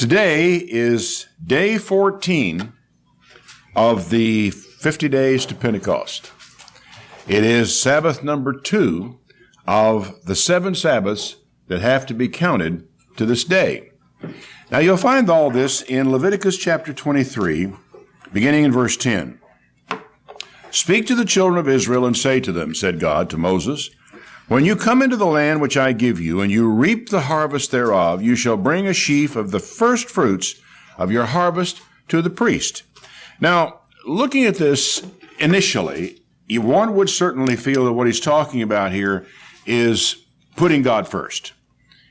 Today is day 14 of the 50 days to Pentecost. It is Sabbath number 2 of the 7 Sabbaths that have to be counted to this day. Now you'll find all this in Leviticus chapter 23, beginning in verse 10. "Speak to the children of Israel and say to them, said God to Moses, when you come into the land which I give you, and you reap the harvest thereof, you shall bring a sheaf of the first fruits of your harvest to the priest." Now, looking at this initially, one would certainly feel that what he's talking about here is putting God first.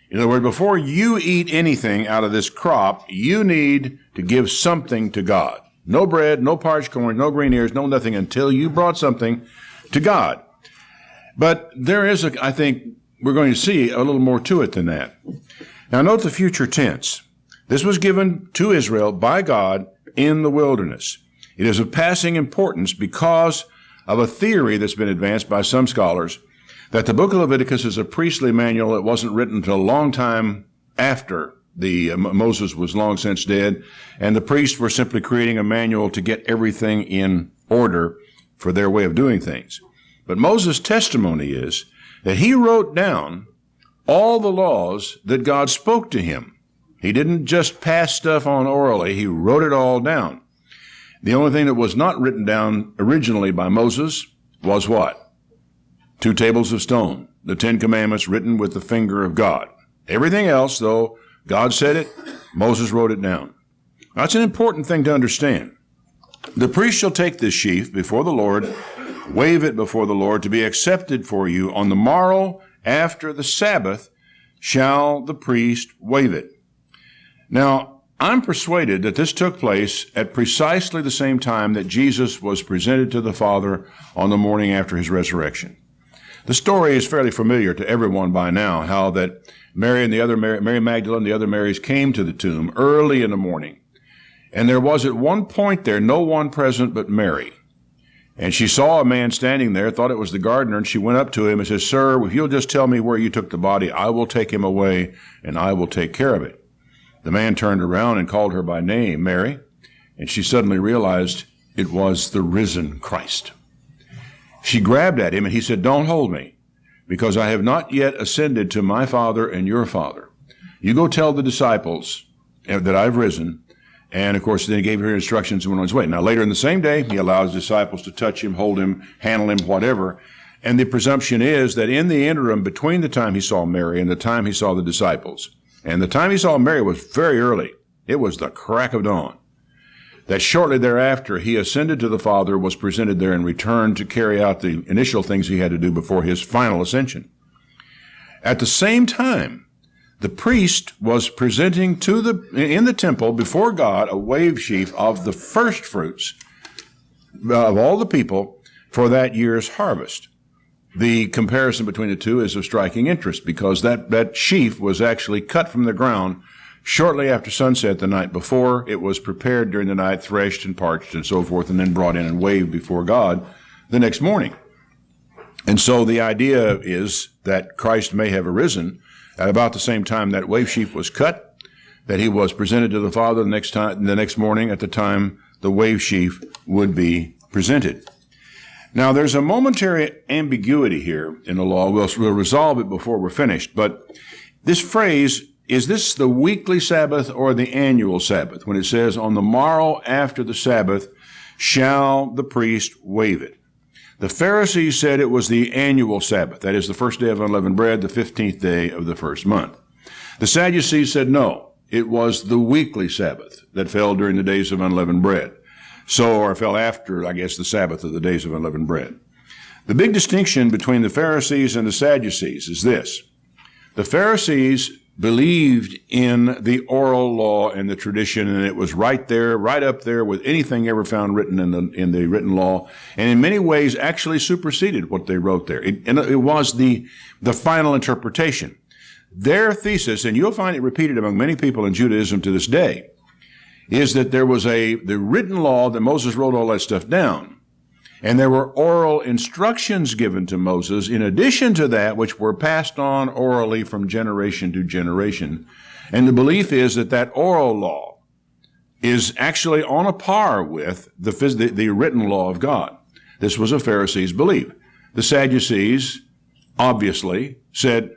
In other words, before you eat anything out of this crop, you need to give something to God. No bread, no parched corn, no green ears, no nothing until you brought something to God. But there is, I think, we're going to see a little more to it than that. Now, note the future tense. This was given to Israel by God in the wilderness. It is of passing importance because of a theory that's been advanced by some scholars that the book of Leviticus is a priestly manual that wasn't written until a long time after Moses was long since dead, and the priests were simply creating a manual to get everything in order for their way of doing things. But Moses' testimony is that he wrote down all the laws that God spoke to him. He didn't just pass stuff on orally, he wrote it all down. The only thing that was not written down originally by Moses was what? 2 tables of stone, the 10 Commandments written with the finger of God. Everything else, though God said it, Moses wrote it down. That's an important thing to understand. The priest shall take this sheaf before the Lord, wave it before the Lord to be accepted for you. On the morrow after the Sabbath shall the priest wave it. Now, I'm persuaded that this took place at precisely the same time that Jesus was presented to the Father on the morning after his resurrection. The story is fairly familiar to everyone by now, how that Mary Magdalene and the other Marys came to the tomb early in the morning. And there was at one point there no one present but Mary. And she saw a man standing there, thought it was the gardener, and she went up to him and said, "Sir, if you'll just tell me where you took the body, I will take him away, and I will take care of it." The man turned around and called her by name, Mary, and she suddenly realized it was the risen Christ. She grabbed at him, and he said, "Don't hold me, because I have not yet ascended to my Father and your Father. You go tell the disciples that I've risen." And, of course, then he gave her instructions and went on his way. Now, later in the same day, he allowed his disciples to touch him, hold him, handle him, whatever. And the presumption is that in the interim between the time he saw Mary and the time he saw the disciples, and the time he saw Mary was very early, it was the crack of dawn, that shortly thereafter he ascended to the Father, was presented there, and returned to carry out the initial things he had to do before his final ascension. At the same time, the priest was presenting in the temple before God a wave sheaf of the first fruits of all the people for that year's harvest. The comparison between the two is of striking interest because that sheaf was actually cut from the ground shortly after sunset the night before. It was prepared during the night, threshed and parched and so forth, and then brought in and waved before God the next morning. And so the idea is that Christ may have arisen at about the same time that wave sheaf was cut, that he was presented to the Father the next morning at the time the wave sheaf would be presented. Now, there's a momentary ambiguity here in the law. We'll resolve it before we're finished. But this phrase, is this the weekly Sabbath or the annual Sabbath? When it says, on the morrow after the Sabbath shall the priest wave it. The Pharisees said it was the annual Sabbath, that is the first day of unleavened bread, the 15th day of the first month. The Sadducees said no, it was the weekly Sabbath that fell during the days of unleavened bread. Or fell after, I guess, the Sabbath of the days of unleavened bread. The big distinction between the Pharisees and the Sadducees is this. The Pharisees believed in the oral law and the tradition, and it was right there, right up there with anything ever found written in the written law, and in many ways actually superseded what they wrote there. It was the final interpretation. Their thesis, and you'll find it repeated among many people in Judaism to this day, is that there was the written law that Moses wrote all that stuff down. And there were oral instructions given to Moses in addition to that, which were passed on orally from generation to generation. And the belief is that that oral law is actually on a par with the written law of God. This was a Pharisee's belief. The Sadducees obviously said,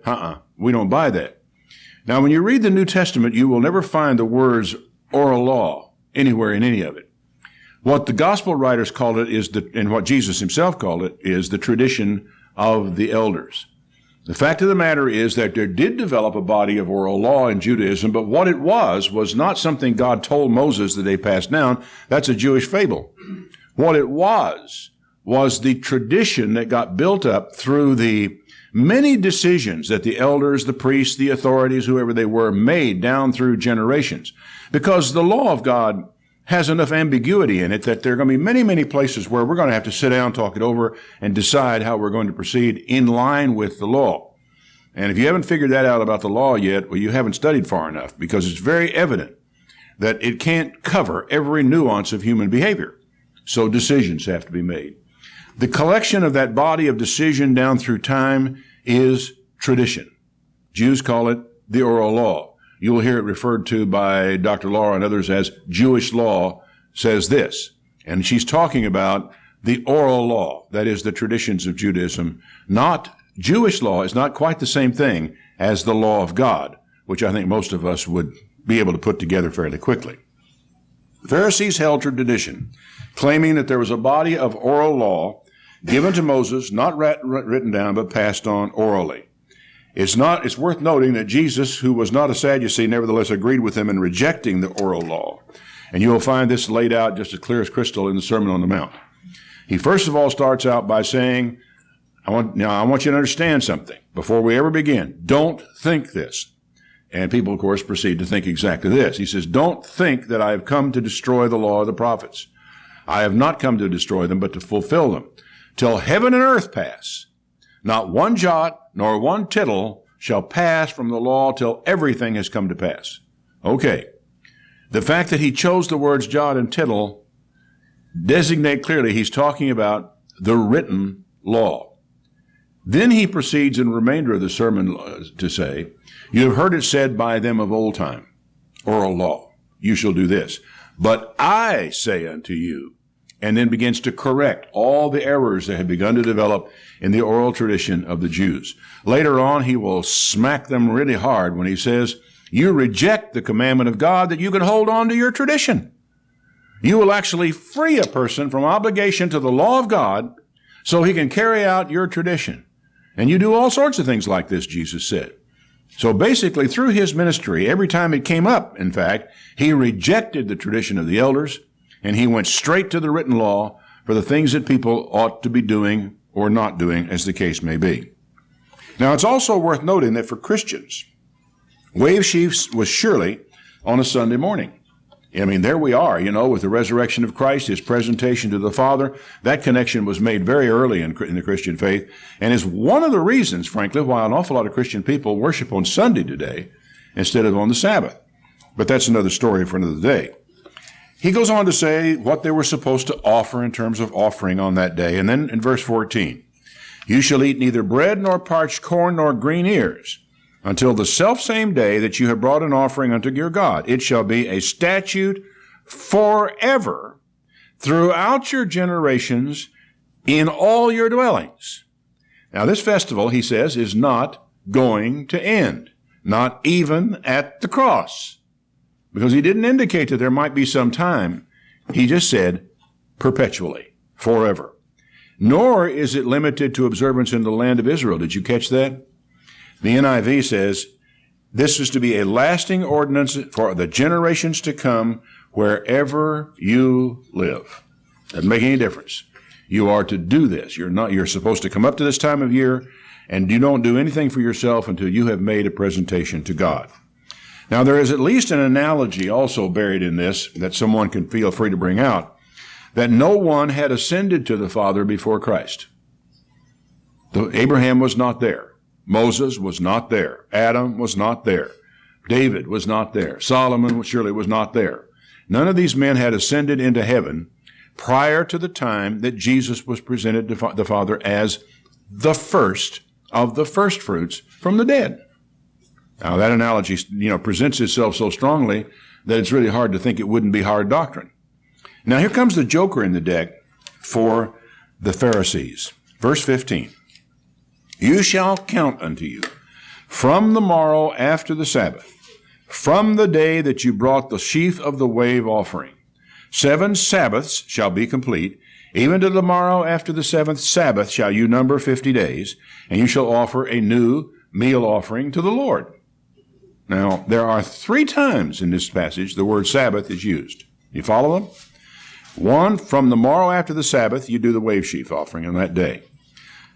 we don't buy that. Now, when you read the New Testament, you will never find the words oral law anywhere in any of it. What the gospel writers called it and what Jesus himself called it, is the tradition of the elders. The fact of the matter is that there did develop a body of oral law in Judaism, but what it was not something God told Moses that they passed down. That's a Jewish fable. What it was the tradition that got built up through the many decisions that the elders, the priests, the authorities, whoever they were, made down through generations. Because the law of God has enough ambiguity in it that there are going to be many, many places where we're going to have to sit down, talk it over, and decide how we're going to proceed in line with the law. And if you haven't figured that out about the law yet, well, you haven't studied far enough, because it's very evident that it can't cover every nuance of human behavior. So decisions have to be made. The collection of that body of decision down through time is tradition. Jews call it the oral law. You will hear it referred to by Dr. Laura and others as Jewish law says this. And she's talking about the oral law, that is the traditions of Judaism. Not Jewish law is not quite the same thing as the law of God, which I think most of us would be able to put together fairly quickly. The Pharisees held to tradition, claiming that there was a body of oral law given to Moses, not written down, but passed on orally. It's worth noting that Jesus, who was not a Sadducee, nevertheless agreed with them in rejecting the oral law. And you will find this laid out just as clear as crystal in the Sermon on the Mount. He first of all starts out by saying, I want you to understand something before we ever begin. Don't think this. And people, of course, proceed to think exactly this. He says, don't think that I have come to destroy the law of the prophets. I have not come to destroy them, but to fulfill them. Till heaven and earth pass, not one jot nor one tittle shall pass from the law till everything has come to pass. Okay. The fact that he chose the words jot and tittle designate clearly he's talking about the written law. Then he proceeds in the remainder of the sermon to say, you have heard it said by them of old time, oral law, you shall do this. But I say unto you, and then begins to correct all the errors that had begun to develop in the oral tradition of the Jews. Later on, he will smack them really hard when he says, you reject the commandment of God that you can hold on to your tradition. You will actually free a person from obligation to the law of God so he can carry out your tradition. And you do all sorts of things like this, Jesus said. So basically, through his ministry, every time it came up, in fact, he rejected the tradition of the elders, and he went straight to the written law for the things that people ought to be doing or not doing, as the case may be. Now, it's also worth noting that for Christians, Wave Sheaves was surely on a Sunday morning. I mean, there we are, with the resurrection of Christ, his presentation to the Father. That connection was made very early in the Christian faith, and is one of the reasons, frankly, why an awful lot of Christian people worship on Sunday today instead of on the Sabbath. But that's another story for another day. He goes on to say what they were supposed to offer in terms of offering on that day. And then in verse 14, you shall eat neither bread nor parched corn nor green ears until the selfsame day that you have brought an offering unto your God. It shall be a statute forever throughout your generations in all your dwellings. Now this festival, he says, is not going to end, not even at the cross. Because he didn't indicate that there might be some time. He just said perpetually, forever. Nor is it limited to observance in the land of Israel. Did you catch that? The NIV says, this is to be a lasting ordinance for the generations to come wherever you live. Doesn't make any difference. You are to do this. You're supposed to come up to this time of year, and you don't do anything for yourself until you have made a presentation to God. Now, there is at least an analogy also buried in this that someone can feel free to bring out, that no one had ascended to the Father before Christ. Abraham was not there. Moses was not there. Adam was not there. David was not there. Solomon surely was not there. None of these men had ascended into heaven prior to the time that Jesus was presented to the Father as the first of the firstfruits from the dead. Now, that analogy, presents itself so strongly that it's really hard to think it wouldn't be hard doctrine. Now, here comes the joker in the deck for the Pharisees. Verse 15. You shall count unto you from the morrow after the Sabbath, from the day that you brought the sheaf of the wave offering. 7 Sabbaths shall be complete. Even to the morrow after the 7th Sabbath shall you number 50 days, and you shall offer a new meal offering to the Lord. Now, there are 3 times in this passage the word Sabbath is used. You follow them? 1, from the morrow after the Sabbath, you do the wave sheaf offering on that day.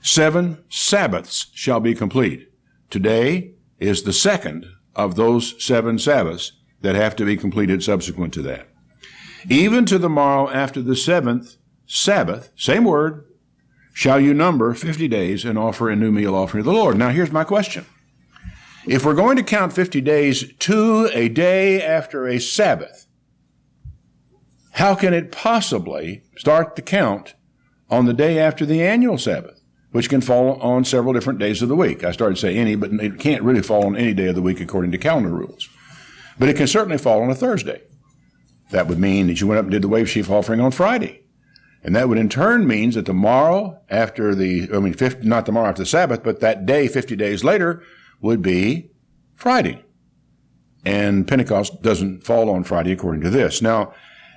7 Sabbaths shall be complete. Today is the second of those 7 Sabbaths that have to be completed subsequent to that. Even to the morrow after the 7th Sabbath, same word, shall you number 50 days and offer a new meal offering to the Lord. Now, here's my question. If we're going to count 50 days to a day after a Sabbath, how can it possibly start to count on the day after the annual Sabbath, which can fall on several different days of the week? I started to say any, but it can't really fall on any day of the week according to calendar rules. But it can certainly fall on a Thursday. That would mean that you went up and did the wave sheaf offering on Friday. And that would in turn means that tomorrow after not tomorrow after the Sabbath, but that day, 50 days later, would be Friday. And Pentecost doesn't fall on Friday according to this. Now,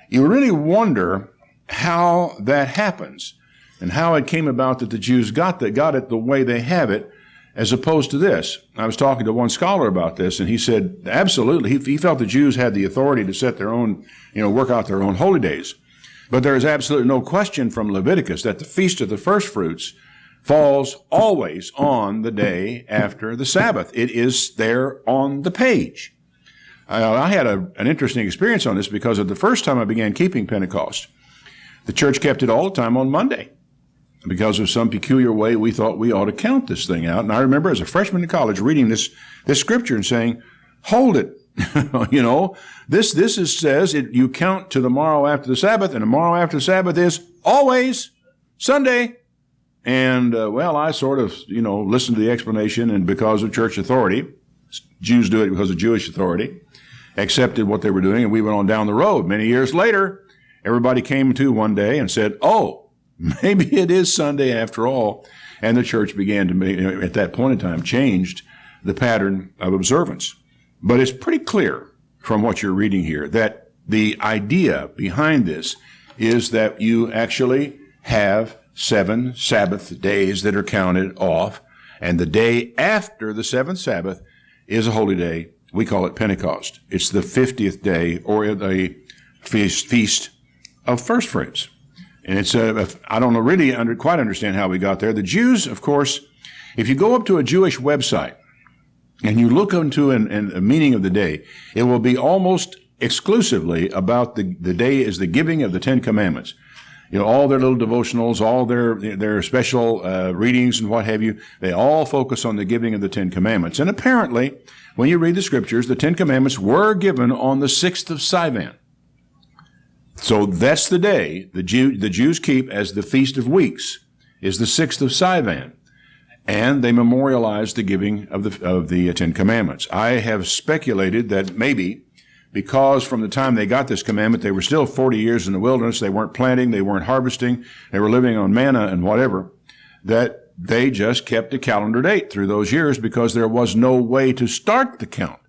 you really wonder how that happens and how it came about that the Jews got it the way they have it, as opposed to this. I was talking to one scholar about this, and he said, absolutely, he felt the Jews had the authority to set their own, work out their own holy days. But there is absolutely no question from Leviticus that the Feast of the First Fruits falls always on the day after the Sabbath. It is there on the page. I had an interesting experience on this because of the first time I began keeping Pentecost. The church kept it all the time on Monday because of some peculiar way we thought we ought to count this thing out. And I remember as a freshman in college reading this scripture and saying, hold it. This says you count to the morrow after the Sabbath, and the morrow after the Sabbath is always Sunday. And, I sort of, listened to the explanation, and because of church authority, Jews do it because of Jewish authority, accepted what they were doing, and we went on down the road. Many years later, everybody came to one day and said, oh, maybe it is Sunday after all. And the church began to, at that point in time, changed the pattern of observance. But it's pretty clear from what you're reading here that the idea behind this is that you actually have 7 Sabbath days that are counted off, and the day after the 7th Sabbath is a holy day. We call it Pentecost. It's the 50th day, or a feast of first fruits. And it's I don't really quite understand how we got there. The Jews, of course, if you go up to a Jewish website and you look into a meaning of the day, it will be almost exclusively about the day is the giving of the 10 Commandments. All their little devotionals, all their special readings and what have you, they all focus on the giving of the 10 Commandments. And apparently, when you read the Scriptures, the 10 Commandments were given on the 6th of Sivan. So that's the day the Jews keep as the Feast of Weeks, is the 6th of Sivan. And they memorialize the giving of the 10 Commandments. I have speculated that maybe because from the time they got this commandment, they were still 40 years in the wilderness, they weren't planting, they weren't harvesting, they were living on manna and whatever, that they just kept a calendar date through those years because there was no way to start the count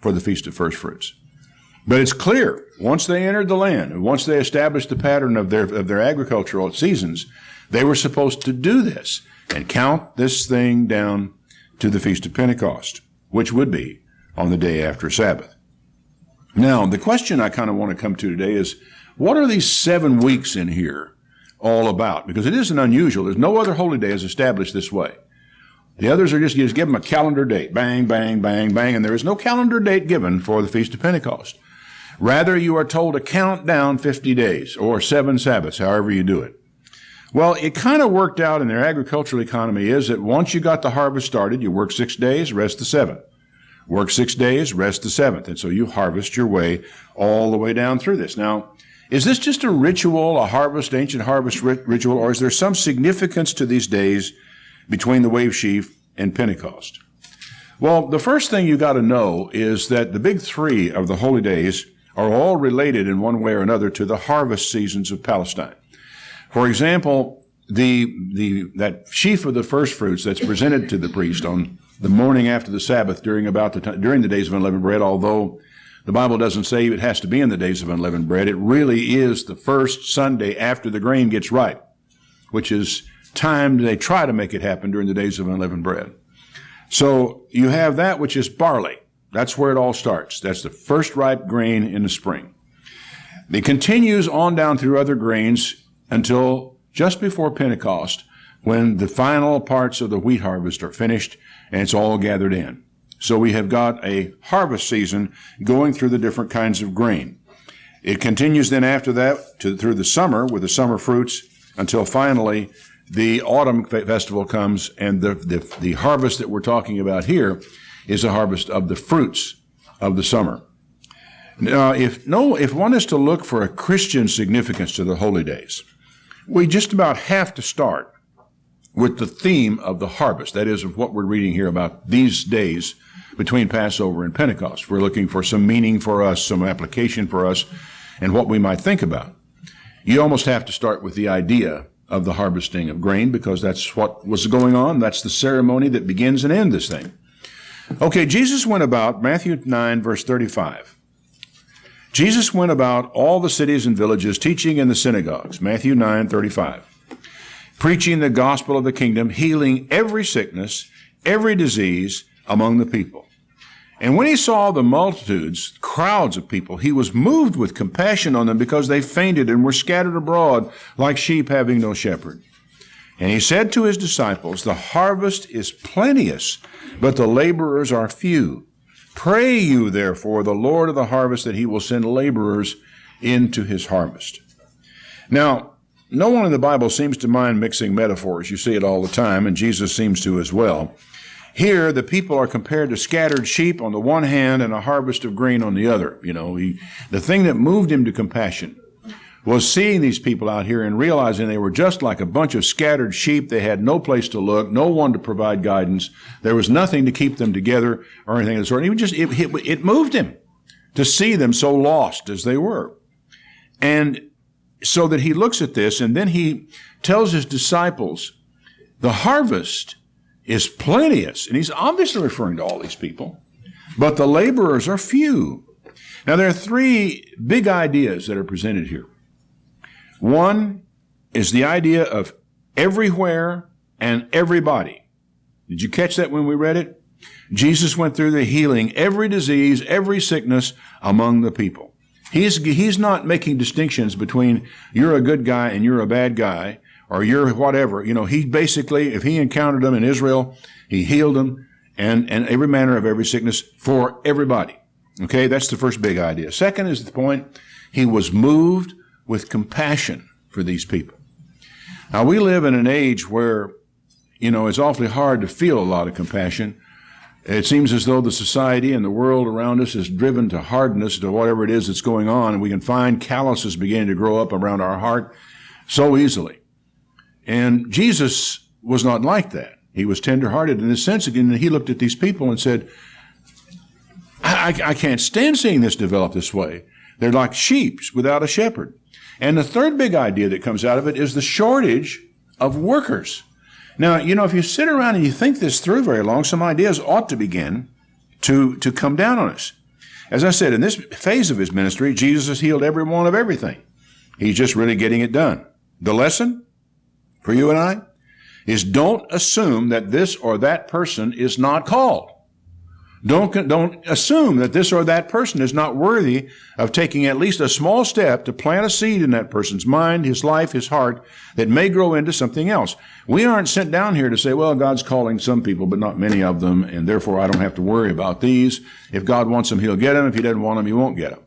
for the Feast of First Fruits. But it's clear, once they entered the land, and once they established the pattern of their agricultural seasons, they were supposed to do this and count this thing down to the Feast of Pentecost, which would be on the day after Sabbath. Now, the question I kind of want to come to today is, what are these 7 weeks in here all about? Because it isn't unusual. There's no other holy day is established this way. The others are you just give them a calendar date. Bang, bang, bang, bang. And there is no calendar date given for the Feast of Pentecost. Rather, you are told to count down 50 days or 7 Sabbaths, however you do it. Well, it kind of worked out in their agricultural economy is that once you got the harvest started, you work 6 days, rest the 7th. Work 6 days, rest the 7th. And so you harvest your way all the way down through this. Now, is this just a ritual, ancient harvest ritual, or is there some significance to these days between the wave sheaf and Pentecost? Well, the first thing you got to know is that the big three of the holy days are all related in one way or another to the harvest seasons of Palestine. For example, that sheaf of the first fruits that's presented to the priest on the morning after the Sabbath during the days of unleavened bread, although the Bible doesn't say it has to be in the days of unleavened bread, it really is the first Sunday after the grain gets ripe, which is timed. They try to make it happen during the days of unleavened bread. So you have that which is barley. That's where it all starts. That's the first ripe grain in the spring. It continues on down through other grains until just before Pentecost, when the final parts of the wheat harvest are finished and it's all gathered in. So we have got a harvest season going through the different kinds of grain. It continues then after that through the summer with the summer fruits until finally the autumn festival comes, and the harvest that we're talking about here is a harvest of the fruits of the summer. Now, if one is to look for a Christian significance to the holy days, we just about have to start with the theme of the harvest. That is, of what we're reading here about these days between Passover and Pentecost. We're looking for some meaning for us, some application for us, and what we might think about. You almost have to start with the idea of the harvesting of grain, because that's what was going on. That's the ceremony that begins and ends this thing. Okay, Jesus went about, Matthew 9, verse 35. Jesus went about all the cities and villages, teaching in the synagogues, Matthew 9, 35, preaching the gospel of the kingdom, healing every sickness, every disease among the people. And when he saw the multitudes, crowds of people, he was moved with compassion on them, because they fainted and were scattered abroad like sheep having no shepherd. And he said to his disciples, the harvest is plenteous, but the laborers are few. Pray you, therefore, the Lord of the harvest, that he will send laborers into his harvest. Now, no one in the Bible seems to mind mixing metaphors. You see it all the time, and Jesus seems to as well. Here, the people are compared to scattered sheep on the one hand and a harvest of grain on the other. You know, the thing that moved him to compassion was seeing these people out here and realizing they were just like a bunch of scattered sheep. They had no place to look, no one to provide guidance. There was nothing to keep them together or anything of the sort. And it moved him to see them so lost as they were. And so that he looks at this, and then he tells his disciples, the harvest is plenteous. And he's obviously referring to all these people, but the laborers are few. Now, there are three big ideas that are presented here. One is the idea of everywhere and everybody. Did you catch that when we read it? Jesus went through the healing every disease, every sickness among the people. He's not making distinctions between you're a good guy and you're a bad guy, or you're whatever. You know, he basically, if he encountered them in Israel, he healed them and every manner of every sickness for everybody. Okay, that's the first big idea. Second is the point, he was moved with compassion for these people. Now, we live in an age where, it's awfully hard to feel a lot of compassion. It seems as though the society and the world around us is driven to hardness, to whatever it is that's going on, and we can find calluses beginning to grow up around our heart so easily. And Jesus was not like that. He was tenderhearted in this sense. Again, he looked at these people and said, I can't stand seeing this develop this way. They're like sheep without a shepherd. And the third big idea that comes out of it is the shortage of workers. Now, if you sit around and you think this through very long, some ideas ought to begin to come down on us. As I said, in this phase of his ministry, Jesus has healed everyone of everything. He's just really getting it done. The lesson for you and I is don't assume that this or that person is not called. Don't assume that this or that person is not worthy of taking at least a small step to plant a seed in that person's mind, his life, his heart, that may grow into something else. We aren't sent down here to say, well, God's calling some people, but not many of them, and therefore I don't have to worry about these. If God wants them, he'll get them. If he doesn't want them, he won't get them.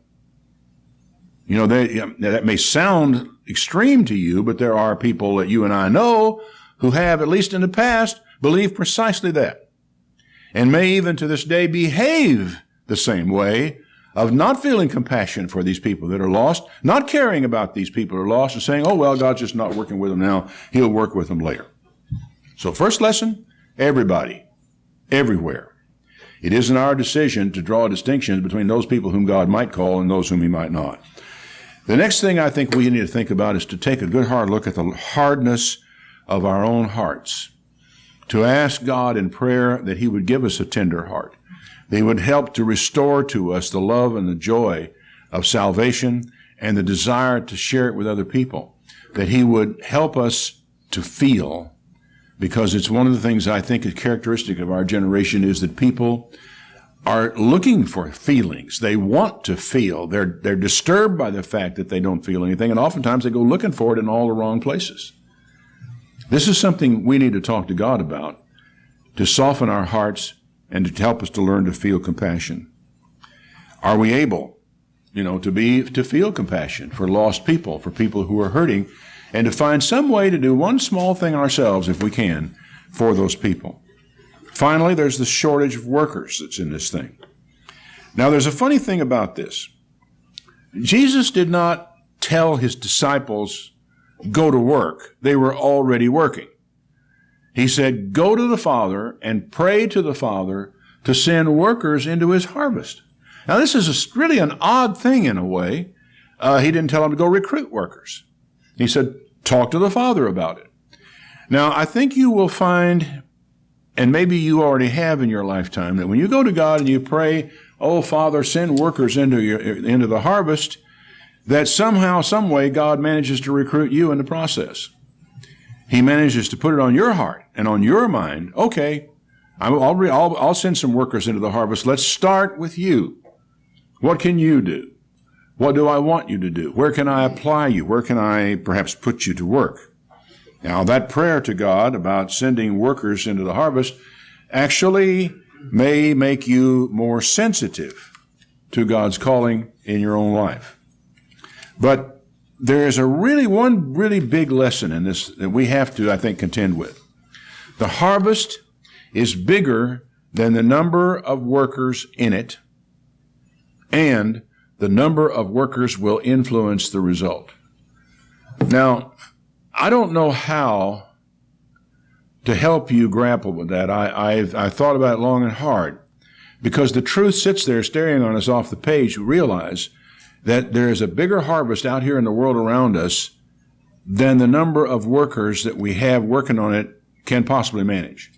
That may sound extreme to you, but there are people that you and I know who have, at least in the past, believed precisely that, and may even to this day behave the same way, of not feeling compassion for these people that are lost, not caring about these people who are lost, and saying, oh, well, God's just not working with them now. He'll work with them later. So first lesson, everybody, everywhere. It isn't our decision to draw distinctions between those people whom God might call and those whom he might not. The next thing I think we need to think about is to take a good hard look at the hardness of our own hearts, to ask God in prayer that he would give us a tender heart, that he would help to restore to us the love and the joy of salvation and the desire to share it with other people, that he would help us to feel, because it's one of the things I think is characteristic of our generation is that people are looking for feelings. They want to feel. They're disturbed by the fact that they don't feel anything, and oftentimes they go looking for it in all the wrong places. This is something we need to talk to God about, to soften our hearts and to help us to learn to feel compassion. Are we able, to feel compassion for lost people, for people who are hurting, and to find some way to do one small thing ourselves, if we can, for those people? Finally, there's the shortage of workers that's in this thing. Now, there's a funny thing about this. Jesus did not tell his disciples, go to work. They were already working. He said, go to the Father and pray to the Father to send workers into his harvest. Now, this is really an odd thing in a way. He didn't tell them to go recruit workers. He said, talk to the Father about it. Now, I think you will find, and maybe you already have in your lifetime, that when you go to God and you pray, oh, Father, send workers into the harvest, that somehow, some way, God manages to recruit you in the process. He manages to put it on your heart and on your mind. Okay, I'll send some workers into the harvest. Let's start with you. What can you do? What do I want you to do? Where can I apply you? Where can I perhaps put you to work? Now, that prayer to God about sending workers into the harvest actually may make you more sensitive to God's calling in your own life. But there is one really big lesson in this that we have to, I think, contend with. The harvest is bigger than the number of workers in it, and the number of workers will influence the result. Now, I don't know how to help you grapple with that. I thought about it long and hard, because the truth sits there staring on us off the page. You realize that there is a bigger harvest out here in the world around us than the number of workers that we have working on it can possibly manage.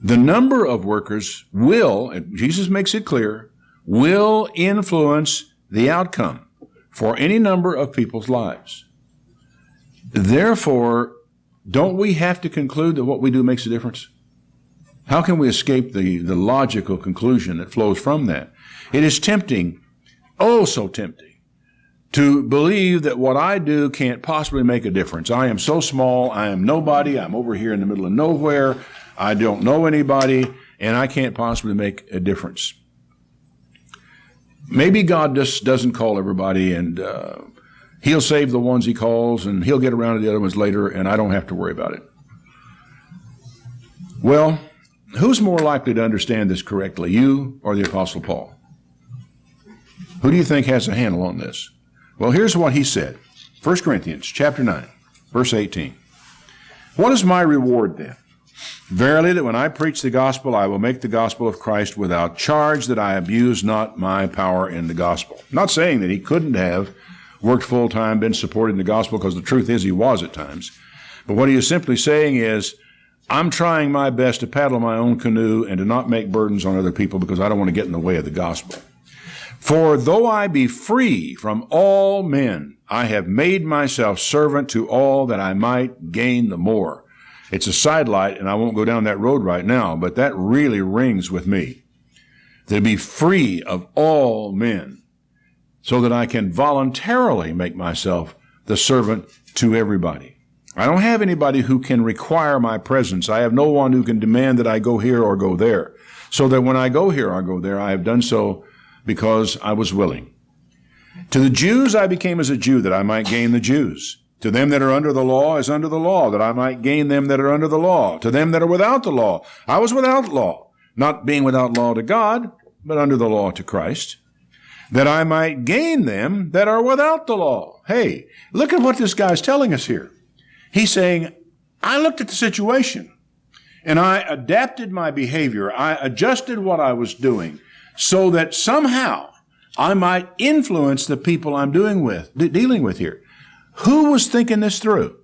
The number of workers will, and Jesus makes it clear, will influence the outcome for any number of people's lives. Therefore, don't we have to conclude that what we do makes a difference? How can we escape the logical conclusion that flows from that? It is tempting, oh so tempting, to believe that what I do can't possibly make a difference. I am so small, I am nobody, I'm over here in the middle of nowhere, I don't know anybody, and I can't possibly make a difference. Maybe God just doesn't call everybody, and he'll save the ones he calls, and he'll get around to the other ones later, and I don't have to worry about it. Well, who's more likely to understand this correctly, you or the Apostle Paul? Who do you think has a handle on this? Well, here's what he said. 1 Corinthians chapter 9, verse 18. What is my reward then? Verily, that when I preach the gospel, I will make the gospel of Christ without charge, that I abuse not my power in the gospel. I'm not saying that he couldn't have worked full-time, been supported in the gospel, because the truth is he was at times. But what he is simply saying is, I'm trying my best to paddle my own canoe and to not make burdens on other people, because I don't want to get in the way of the gospel. For though I be free from all men, I have made myself servant to all, that I might gain the more. It's a sidelight, and I won't go down that road right now, but that really rings with me. To be free of all men, so that I can voluntarily make myself the servant to everybody. I don't have anybody who can require my presence. I have no one who can demand that I go here or go there. So that when I go here or go there, I have done so because I was willing. To the Jews I became as a Jew, that I might gain the Jews. To them that are under the law as under the law, that I might gain them that are under the law. To them that are without the law, I was without law, not being without law to God, but under the law to Christ, that I might gain them that are without the law. Hey, look at what this guy's telling us here. He's saying, I looked at the situation, And I adapted my behavior. I adjusted what I was doing so that somehow I might influence the people I'm dealing with here. Who was thinking this through?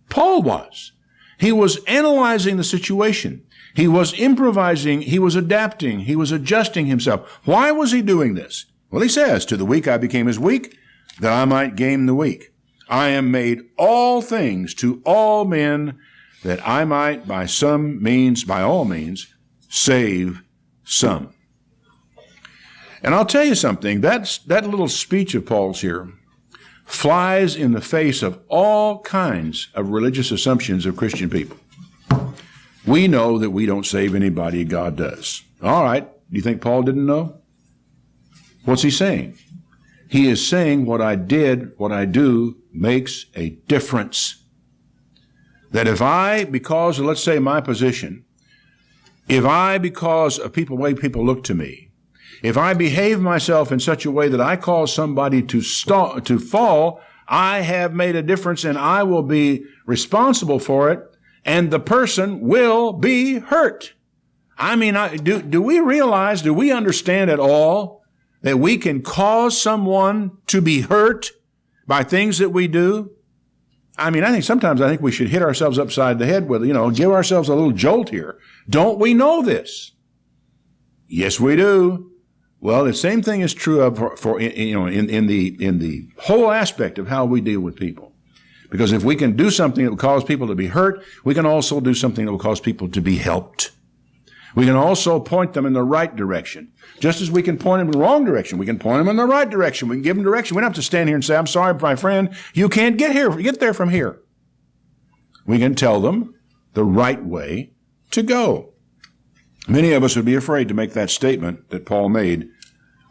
Paul was. He was analyzing the situation. He was improvising. He was adapting. He was adjusting himself. Why was he doing this? Well, he says, to the weak I became as weak, that I might gain the weak. I am made all things to all men, that I might by all means, save some. And I'll tell you something, that little speech of Paul's here flies in the face of all kinds of religious assumptions of Christian people. We know that we don't save anybody, God does. All right, do you think Paul didn't know? What's he saying? He is saying what I do makes a difference. That if I, because of, let's say, my position, because of the way people look to me, if I behave myself in such a way that I cause somebody to fall, I have made a difference and I will be responsible for it, and the person will be hurt. I mean, do we realize, do we understand at all that we can cause someone to be hurt by things that we do? I mean, I think we should hit ourselves upside the head with, give ourselves a little jolt here. Don't we know this? Yes, we do. Well, the same thing is true of in the whole aspect of how we deal with people. Because if we can do something that will cause people to be hurt, we can also do something that will cause people to be helped. We can also point them in the right direction. Just as we can point them in the wrong direction, we can point them in the right direction. We can give them direction. We don't have to stand here and say, I'm sorry, my friend, you can't get there from here. We can tell them the right way to go. Many of us would be afraid to make that statement that Paul made,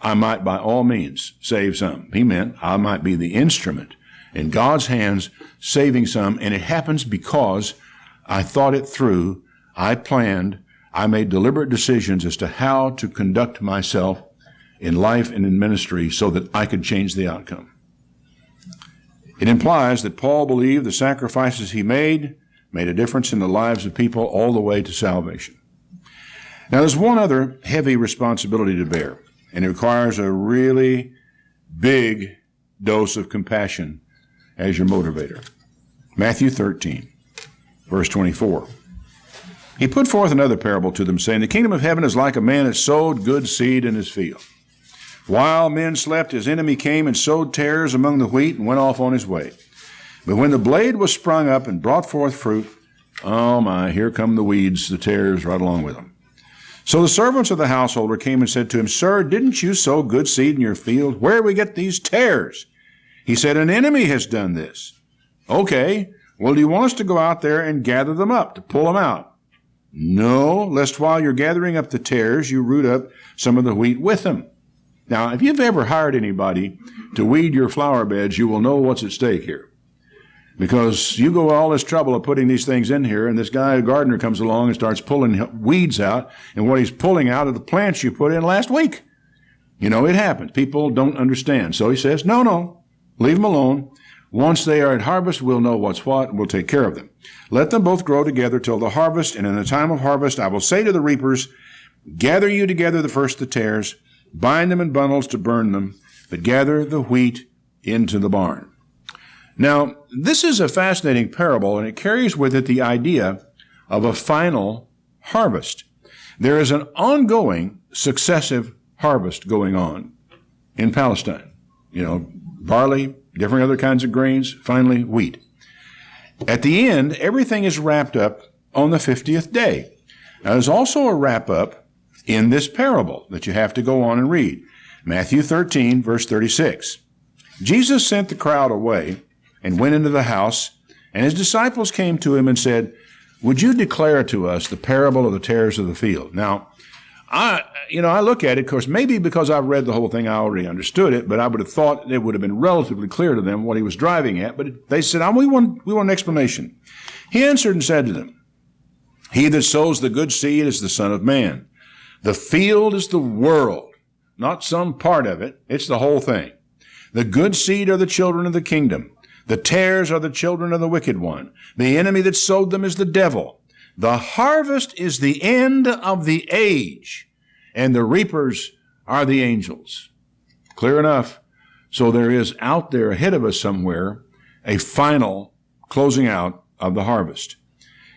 I might by all means save some. He meant I might be the instrument in God's hands saving some, and it happens because I thought it through, I planned, I made deliberate decisions as to how to conduct myself in life and in ministry so that I could change the outcome. It implies that Paul believed the sacrifices he made a difference in the lives of people all the way to salvation. Now, there's one other heavy responsibility to bear, and it requires a really big dose of compassion as your motivator. Matthew 13, verse 24. He put forth another parable to them, saying, the kingdom of heaven is like a man that sowed good seed in his field. While men slept, his enemy came and sowed tares among the wheat and went off on his way. But when the blade was sprung up and brought forth fruit, oh my, here come the weeds, the tares right along with them. So the servants of the householder came and said to him, Sir, didn't you sow good seed in your field? Where do we get these tares? He said, an enemy has done this. Okay, well, do you want us to go out there and gather them up, to pull them out? No, lest while you're gathering up the tares, you root up some of the wheat with them. Now, if you've ever hired anybody to weed your flower beds, you will know what's at stake here. Because you go all this trouble of putting these things in here, and this guy, a gardener, comes along and starts pulling weeds out, and what he's pulling out are the plants you put in last week. It happens. People don't understand. So he says, no, leave them alone. Once they are at harvest, we'll know what's what, and we'll take care of them. Let them both grow together till the harvest, and in the time of harvest I will say to the reapers, gather you together the tares, bind them in bundles to burn them, but gather the wheat into the barn. Now, this is a fascinating parable, and it carries with it the idea of a final harvest. There is an ongoing, successive harvest going on in Palestine. Barley, different other kinds of grains, finally wheat. At the end, everything is wrapped up on the 50th day. Now, there's also a wrap-up in this parable that you have to go on and read. Matthew 13, verse 36. Jesus sent the crowd away and went into the house, and his disciples came to him and said, would you declare to us the parable of the tares of the field? Now, I look at it, of course, maybe because I've read the whole thing, I already understood it, but I would have thought it would have been relatively clear to them what he was driving at. But they said, we want an explanation. He answered and said to them, he that sows the good seed is the Son of Man. The field is the world, not some part of it. It's the whole thing. The good seed are the children of the kingdom. The tares are the children of the wicked one. The enemy that sowed them is the devil. The harvest is the end of the age, and the reapers are the angels. Clear enough. So there is out there ahead of us somewhere a final closing out of the harvest.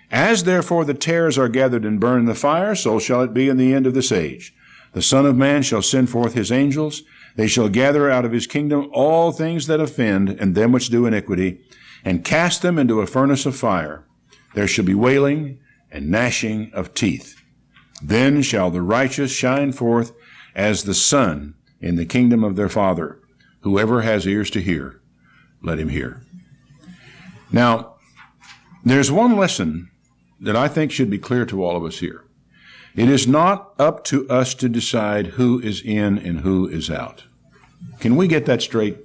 As therefore the tares are gathered and burned in the fire, so shall it be in the end of this age. The Son of Man shall send forth his angels. They shall gather out of his kingdom all things that offend and them which do iniquity, and cast them into a furnace of fire. There shall be wailing and gnashing of teeth. Then shall the righteous shine forth as the sun in the kingdom of their Father. Whoever has ears to hear, let him hear. Now, there's one lesson that I think should be clear to all of us here. It is not up to us to decide who is in and who is out. Can we get that straight?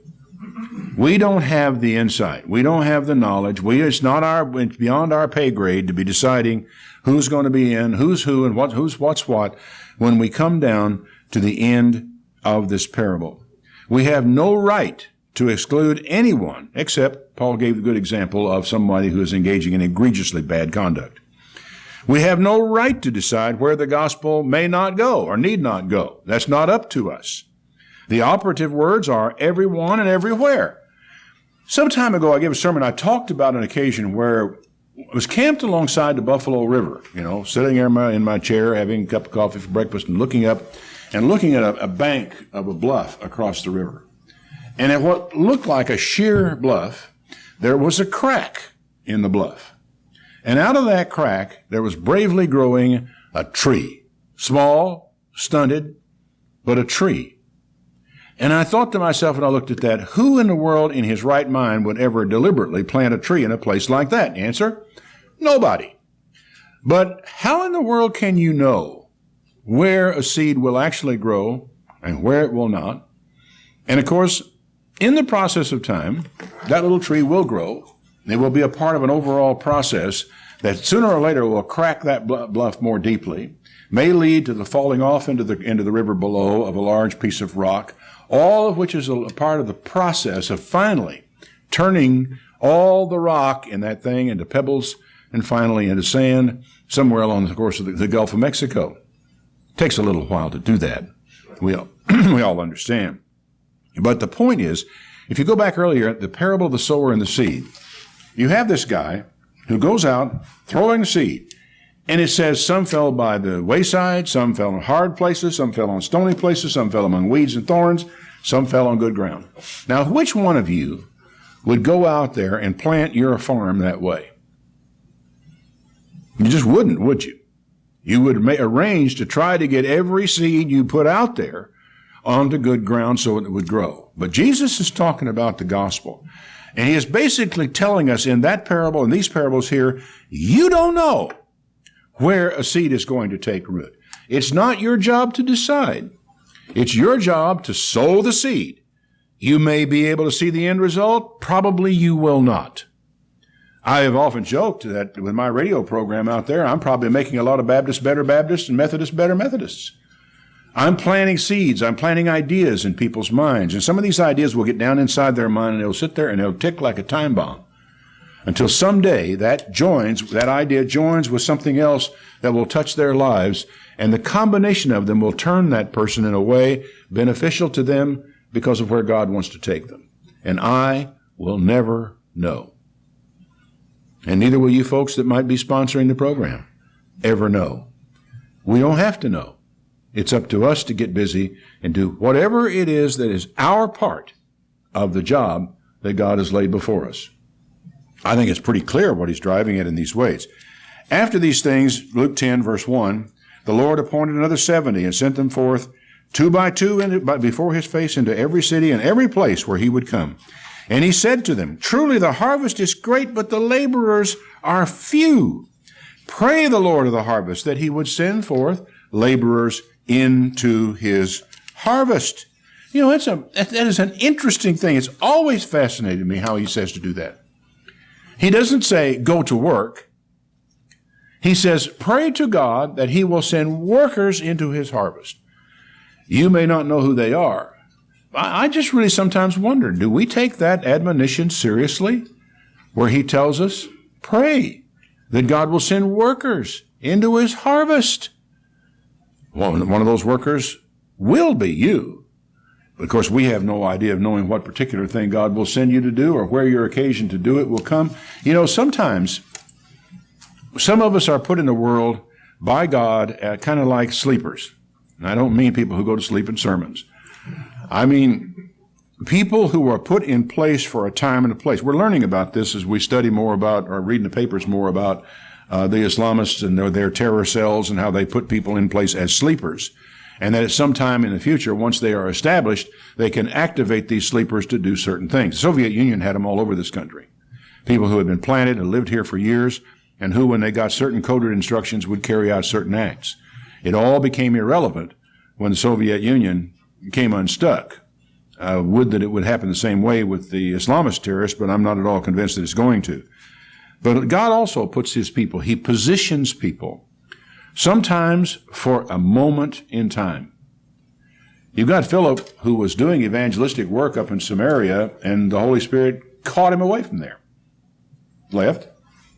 We don't have the insight. We don't have the knowledge. It's beyond our pay grade to be deciding who's going to be in, who's who, and who's what's what when we come down to the end of this parable. We have no right to exclude anyone, except Paul gave a good example of somebody who is engaging in egregiously bad conduct. We have no right to decide where the gospel may not go or need not go. That's not up to us. The operative words are everyone and everywhere. Some time ago, I gave a sermon. I talked about an occasion where I was camped alongside the Buffalo River, sitting there in my chair, having a cup of coffee for breakfast and looking up and looking at a bank of a bluff across the river. And at what looked like a sheer bluff, there was a crack in the bluff. And out of that crack, there was bravely growing a tree. Small, stunted, but a tree. And I thought to myself, when I looked at that, who in the world in his right mind would ever deliberately plant a tree in a place like that? Answer, nobody. But how in the world can you know where a seed will actually grow and where it will not? And of course, in the process of time, that little tree will grow. It will be a part of an overall process that sooner or later will crack that bluff more deeply, may lead to the falling off into the river below of a large piece of rock, all of which is a part of the process of finally turning all the rock in that thing into pebbles and finally into sand somewhere along the course of the Gulf of Mexico. It takes a little while to do that. We all understand. But the point is, if you go back earlier, the parable of the sower and the seed, you have this guy who goes out throwing seed, and it says some fell by the wayside, some fell in hard places, some fell on stony places, some fell among weeds and thorns, some fell on good ground. Now, which one of you would go out there and plant your farm that way? You just wouldn't, would you? You would arrange to try to get every seed you put out there onto good ground so it would grow. But Jesus is talking about the gospel. And he is basically telling us in that parable, in these parables here, you don't know where a seed is going to take root. It's not your job to decide. It's your job to sow the seed. You may be able to see the end result. Probably you will not. I have often joked that with my radio program out there, I'm probably making a lot of Baptists better Baptists and Methodists better Methodists. I'm planting seeds. I'm planting ideas in people's minds. And some of these ideas will get down inside their mind and they'll sit there and they'll tick like a time bomb until someday that idea joins with something else that will touch their lives. And the combination of them will turn that person in a way beneficial to them because of where God wants to take them. And I will never know. And neither will you folks that might be sponsoring the program ever know. We don't have to know. It's up to us to get busy and do whatever it is that is our part of the job that God has laid before us. I think it's pretty clear what he's driving at in these ways. After these things, Luke 10, verse 1, the Lord appointed another 70 and sent them forth 2 by 2 before his face into every city and every place where he would come. And he said to them, truly the harvest is great, but the laborers are few. Pray the Lord of the harvest that he would send forth laborers into his harvest. That is an interesting thing. It's always fascinated me how he says to do that. He doesn't say, go to work. He says, pray to God that he will send workers into his harvest. You may not know who they are. I just really sometimes wonder, do we take that admonition seriously? Where he tells us, pray that God will send workers into his harvest. Well, one of those workers will be you. Of course, we have no idea of knowing what particular thing God will send you to do or where your occasion to do it will come. You know, sometimes some of us are put in the world by God kind of like sleepers. And I don't mean people who go to sleep in sermons. I mean people who are put in place for a time and a place. We're learning about this as we study more about, or reading the papers more about the Islamists and their terror cells and how they put people in place as sleepers. And that at some time in the future, once they are established, they can activate these sleepers to do certain things. The Soviet Union had them all over this country. People who had been planted and lived here for years, and who, when they got certain coded instructions, would carry out certain acts. It all became irrelevant when the Soviet Union came unstuck. Would that it would happen the same way with the Islamist terrorists, but I'm not at all convinced that it's going to. But God also puts his people, he positions people, sometimes for a moment in time. You've got Philip, who was doing evangelistic work up in Samaria, and the Holy Spirit caught him away from there. Left.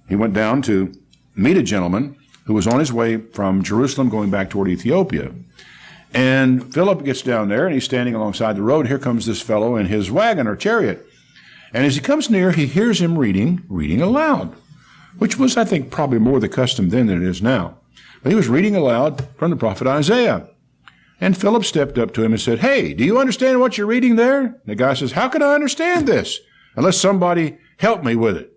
He went down to meet a gentleman who was on his way from Jerusalem going back toward Ethiopia. And Philip gets down there, and he's standing alongside the road. Here comes this fellow in his wagon or chariot. And as he comes near, he hears him reading aloud, which was, I think, probably more the custom then than it is now. But he was reading aloud from the prophet Isaiah. And Philip stepped up to him and said, "Hey, do you understand what you're reading there?" And the guy says, "How can I understand this unless somebody help me with it?"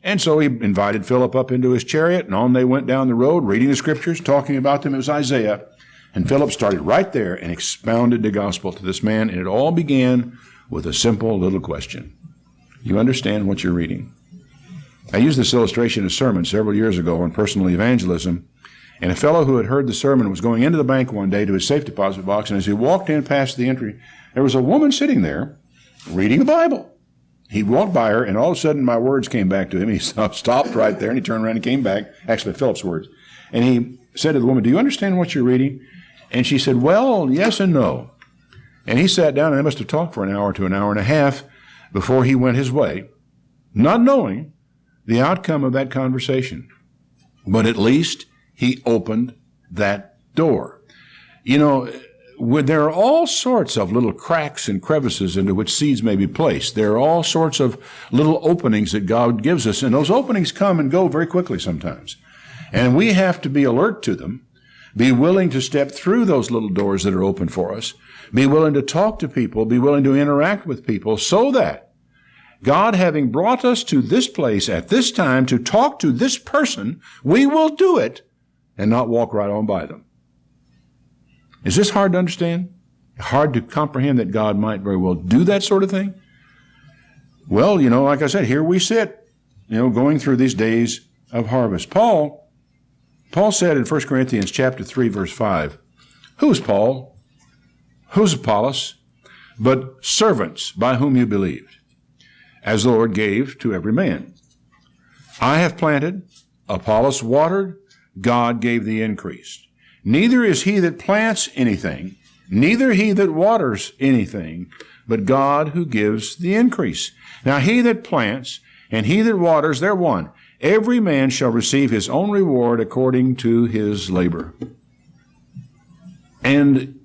And so he invited Philip up into his chariot, and on they went down the road, reading the scriptures, talking about them. It was Isaiah. And Philip started right there and expounded the gospel to this man, and it all began with a simple little question. You understand what you're reading? I used this illustration in a sermon several years ago on personal evangelism, and a fellow who had heard the sermon was going into the bank one day to his safe deposit box, and as he walked in past the entry, there was a woman sitting there reading a Bible. He walked by her, and all of a sudden my words came back to him. He stopped right there, and he turned around and came back, actually Philip's words, and he said to the woman, "Do you understand what you're reading?" And she said, "Well, yes and no." And he sat down, and they must have talked for an hour to an hour and a half before he went his way, not knowing the outcome of that conversation. But at least he opened that door. You know, there are all sorts of little cracks and crevices into which seeds may be placed. There are all sorts of little openings that God gives us, and those openings come and go very quickly sometimes. And we have to be alert to them, be willing to step through those little doors that are open for us, be willing to talk to people, be willing to interact with people, so that God, having brought us to this place at this time to talk to this person, we will do it and not walk right on by them. Is this hard to understand? Hard to comprehend that God might very well do that sort of thing? Well, you know, like I said, here we sit, going through these days of harvest. Paul said in 1 Corinthians chapter 3, verse 5, "Who's Paul? Who's Apollos? But servants by whom you believed, as the Lord gave to every man. I have planted, Apollos watered, God gave the increase. Neither is he that plants anything, neither he that waters anything, but God who gives the increase. Now he that plants and he that waters, they're one. Every man shall receive his own reward according to his labor." And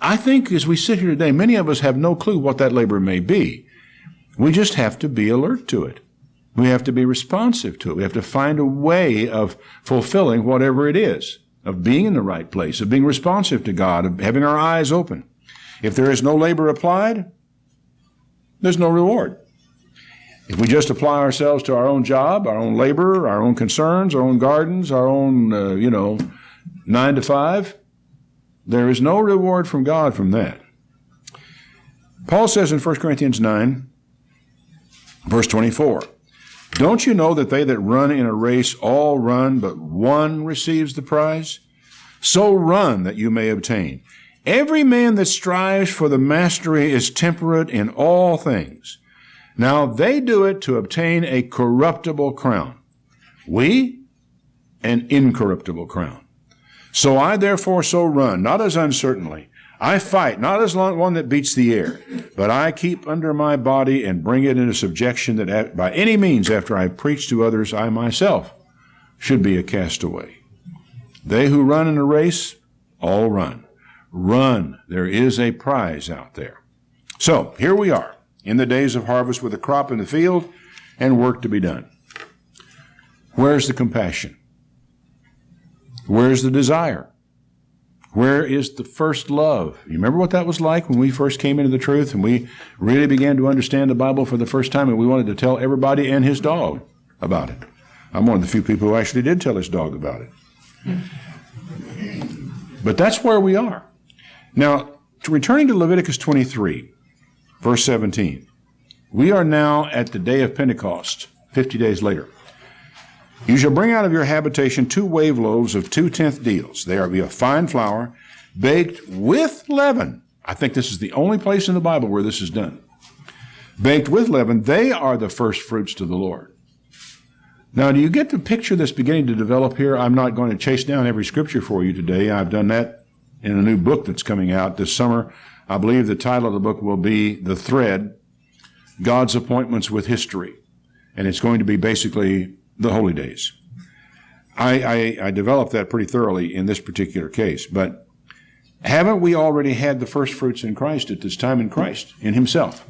I think as we sit here today, many of us have no clue what that labor may be. We just have to be alert to it. We have to be responsive to it. We have to find a way of fulfilling whatever it is, of being in the right place, of being responsive to God, of having our eyes open. If there is no labor applied, there's no reward. If we just apply ourselves to our own job, our own labor, our own concerns, our own gardens, our own, 9 to 5, there is no reward from God from that. Paul says in 1 Corinthians 9, verse 24, "Don't you know that they that run in a race all run, but one receives the prize? So run that you may obtain. Every man that strives for the mastery is temperate in all things. Now they do it to obtain a corruptible crown. We, an incorruptible crown. So I therefore so run, not as uncertainly. I fight, not as one that beats the air, but I keep under my body and bring it into subjection, that by any means after I preach to others, I myself should be a castaway. They who run in a race, all run. Run. There is a prize out there. So here we are in the days of harvest with a crop in the field and work to be done. Where's the compassion? Where's the desire? Where is the first love? You remember what that was like when we first came into the truth and we really began to understand the Bible for the first time and we wanted to tell everybody and his dog about it? I'm one of the few people who actually did tell his dog about it. But that's where we are. Now, returning to Leviticus 23, verse 17, we are now at the day of Pentecost, 50 days later. You shall bring out of your habitation 2 wave loaves of 2/10 deals. They are to be of fine flour, baked with leaven. I think this is the only place in the Bible where this is done. Baked with leaven, they are the first fruits to the Lord. Now, do you get the picture that's beginning to develop here? I'm not going to chase down every scripture for you today. I've done that in a new book that's coming out this summer. I believe the title of the book will be The Thread, God's Appointments with History. And it's going to be basically the holy days. I developed that pretty thoroughly in this particular case. But haven't we already had the first fruits in Christ at this time in Christ, in himself?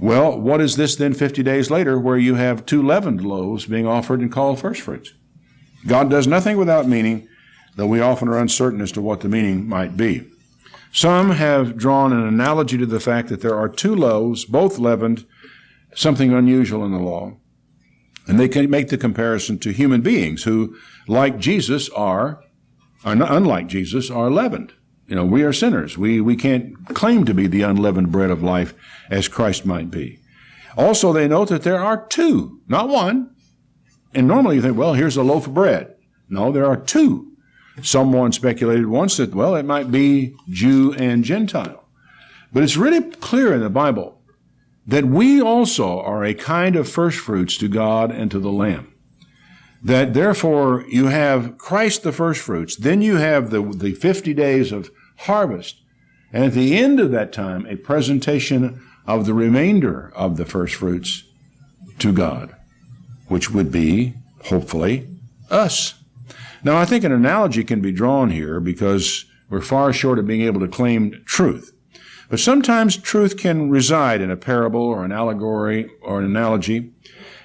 Well, what is this then 50 days later where you have 2 leavened loaves being offered and called first fruits? God does nothing without meaning, though we often are uncertain as to what the meaning might be. Some have drawn an analogy to the fact that there are 2 loaves, both leavened, something unusual in the law. And they can make the comparison to human beings who, like Jesus, unlike Jesus, are leavened. You know, we are sinners. We can't claim to be the unleavened bread of life as Christ might be. Also, they note that there are 2, not 1. And normally you think, well, here's a loaf of bread. No, there are 2. Someone speculated once that, well, it might be Jew and Gentile. But it's really clear in the Bible that we also are a kind of first fruits to God and to the Lamb. That therefore you have Christ the first fruits, then you have the 50 days of harvest, and at the end of that time, a presentation of the remainder of the first fruits to God, which would be, hopefully, us. Now, I think an analogy can be drawn here because we're far short of being able to claim truth. But sometimes truth can reside in a parable or an allegory or an analogy,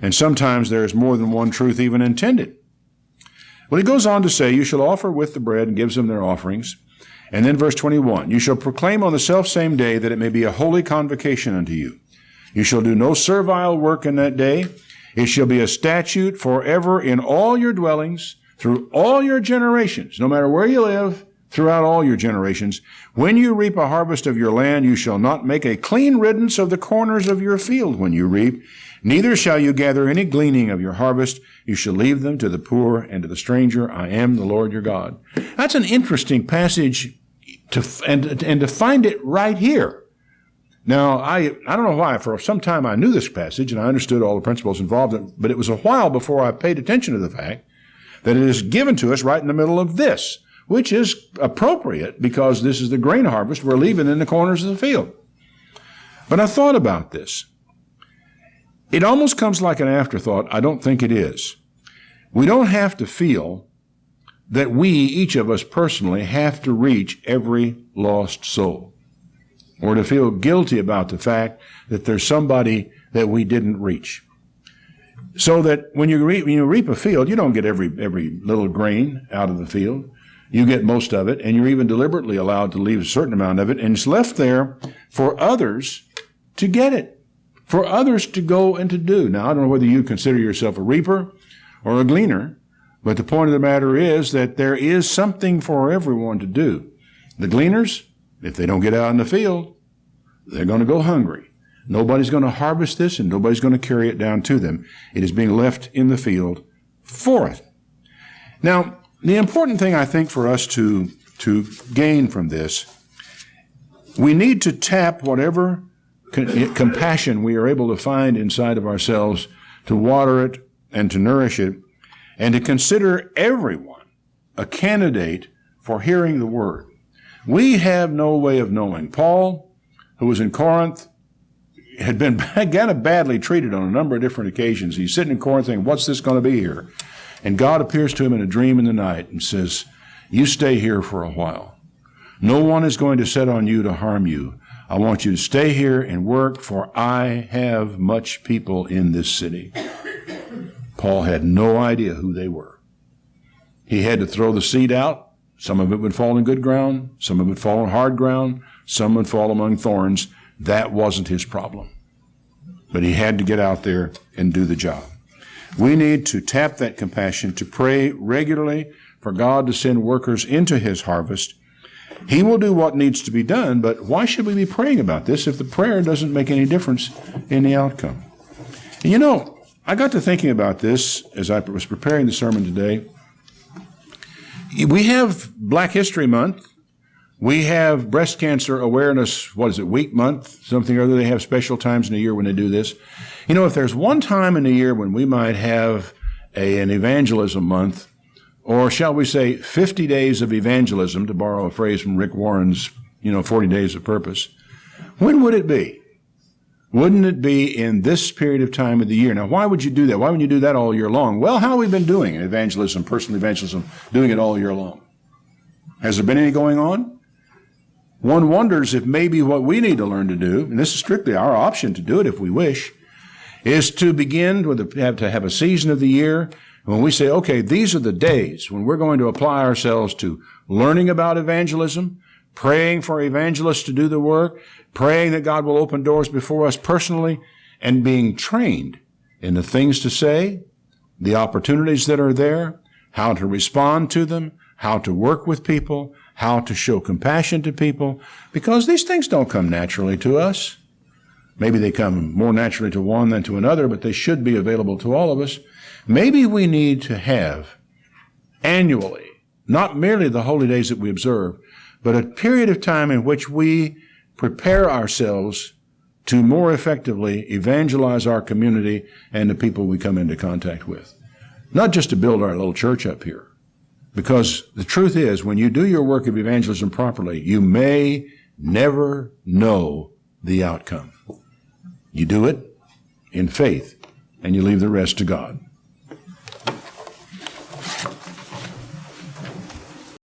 and sometimes there is more than one truth even intended. Well, he goes on to say, you shall offer with the bread, and gives them their offerings. And then verse 21, you shall proclaim on the selfsame day that it may be a holy convocation unto you. You shall do no servile work in that day. It shall be a statute forever in all your dwellings, through all your generations, no matter where you live, throughout all your generations. When you reap a harvest of your land, you shall not make a clean riddance of the corners of your field when you reap. Neither shall you gather any gleaning of your harvest. You shall leave them to the poor and to the stranger. I am the Lord your God. That's an interesting passage to find it right here. Now, I don't know why. For some time I knew this passage and I understood all the principles involved in it, but it was a while before I paid attention to the fact that it is given to us right in the middle of this, which is appropriate because this is the grain harvest we're leaving in the corners of the field. But I thought about this. It almost comes like an afterthought. I don't think it is. We don't have to feel that we, each of us personally, have to reach every lost soul, or to feel guilty about the fact that there's somebody that we didn't reach. So that when you reap a field, you don't get every little grain out of the field. You get most of it, and you're even deliberately allowed to leave a certain amount of it, and it's left there for others to get it, for others to go and to do. Now, I don't know whether you consider yourself a reaper or a gleaner, but the point of the matter is that there is something for everyone to do. The gleaners, if they don't get out in the field, they're going to go hungry. Nobody's going to harvest this, and nobody's going to carry it down to them. It is being left in the field for it. Now, the important thing I think for us to gain from this, we need to tap whatever compassion we are able to find inside of ourselves to water it and to nourish it, and to consider everyone a candidate for hearing the word. We have no way of knowing. Paul, who was in Corinth, had been kind of badly treated on a number of different occasions. He's sitting in Corinth thinking, what's this going to be here? And God appears to him in a dream in the night and says, you stay here for a while. No one is going to set on you to harm you. I want you to stay here and work, for I have much people in this city. Paul had no idea who they were. He had to throw the seed out. Some of it would fall in good ground. Some of it would fall on hard ground. Some would fall among thorns. That wasn't his problem. But he had to get out there and do the job. We need to tap that compassion, to pray regularly for God to send workers into his harvest. He will do what needs to be done, but why should we be praying about this if the prayer doesn't make any difference in the outcome? And you know, I got to thinking about this as I was preparing the sermon today. We have Black History Month. We have Breast Cancer Awareness, Week Month, something or other. They have special times in the year when they do this. You know, if there's one time in the year when we might have an evangelism month, or shall we say 50 days of evangelism, to borrow a phrase from Rick Warren's, 40 Days of Purpose, when would it be? Wouldn't it be in this period of time of the year? Now, why would you do that? Why wouldn't you do that all year long? Well, how have we been doing evangelism, personal evangelism, doing it all year long? Has there been any going on? One wonders if maybe what we need to learn to do, and this is strictly our option to do it if we wish, is to begin with to have a season of the year when we say, okay, these are the days when we're going to apply ourselves to learning about evangelism, praying for evangelists to do the work, praying that God will open doors before us personally, and being trained in the things to say, the opportunities that are there, how to respond to them, how to work with people, how to show compassion to people, because these things don't come naturally to us. Maybe they come more naturally to one than to another, but they should be available to all of us. Maybe we need to have annually, not merely the holy days that we observe, but a period of time in which we prepare ourselves to more effectively evangelize our community and the people we come into contact with. Not just to build our little church up here. Because the truth is, when you do your work of evangelism properly, you may never know the outcome. You do it in faith, and you leave the rest to God.